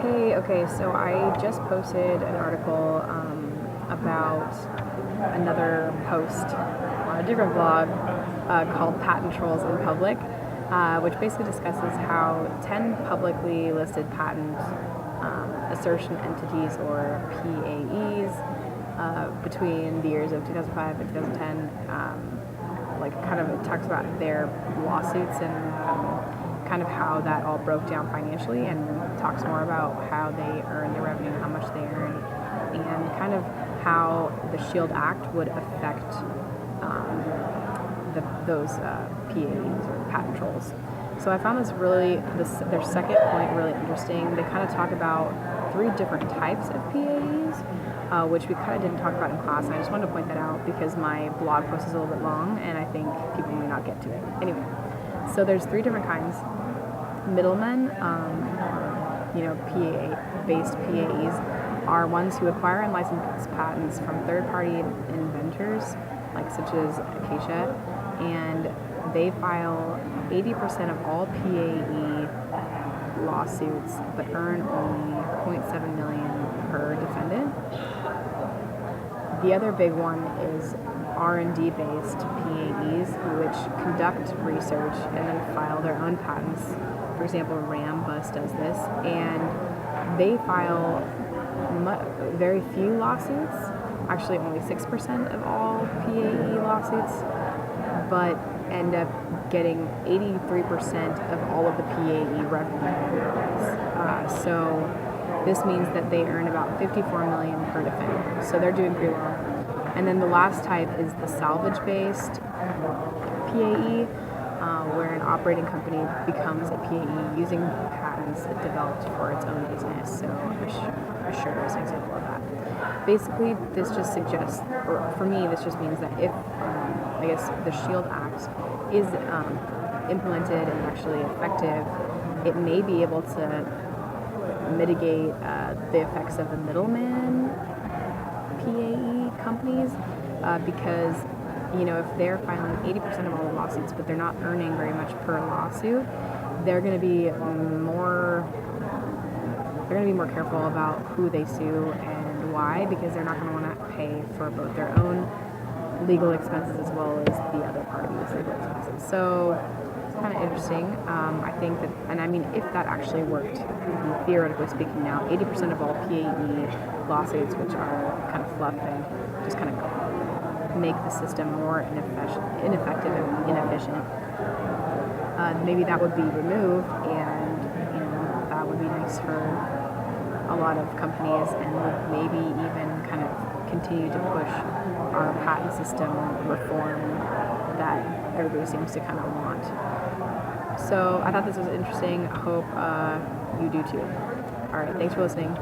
Hey, okay, so I just posted an article about another post on a different blog called Patent Trolls in Public, which basically discusses how 10 publicly listed patent assertion entities, or PAEs, between the years of 2005 and 2010, kind of it talks about their lawsuits and kind of how that all broke down financially, and talks more about how they earn their revenue, how much they earn, and kind of how the SHIELD Act would affect those PAEs, or patent trolls. So I found their second point really interesting. They kind of talk about 3 different types of PAEs, which we kind of didn't talk about in class, and I just wanted to point that out because my blog post is a little bit long, and I think people may not get to it. Anyway, so there's 3 different kinds. Middlemen, PA-based PAEs, are ones who acquire and license patents from third-party inventors, such as Acacia, and they file 80% of all PAE lawsuits, but earn only $0.7 million per defendant. The other big one is R&D-based PAEs, which conduct research and then file their own patents. For example, Rambus does this, and they file very few lawsuits, actually only 6% of all PAE lawsuits, but end up getting 83% of all of the PAE revenue. So this means that they earn about $54 million per defendant. So they're doing pretty well. And then the last type is the salvage-based PAE, where an operating company becomes a PAE using patents it developed for its own business. So Assure is an example of that. Basically, this just suggests, or for me, this just means that if, the SHIELD Act is implemented and actually effective, it may be able to mitigate the effects of the middleman PAE companies, because if they're filing 80% of all the lawsuits, but they're not earning very much per lawsuit, they're going to be more careful about who they sue and why, because they're not going to want to pay for both their own legal expenses as well as the other parties' legal expenses. So it's kind of interesting. I think that, and I mean, if that actually worked, theoretically speaking, now 80% of all PAE lawsuits, which are kind of fluff and just kind of make the system more ineffective and inefficient, maybe that would be removed, and that would be nice for a lot of companies, and would maybe even kind of continue to push our patent system reform that everybody seems to kind of want. So I thought this was interesting. I hope you do too. All right, thanks for listening.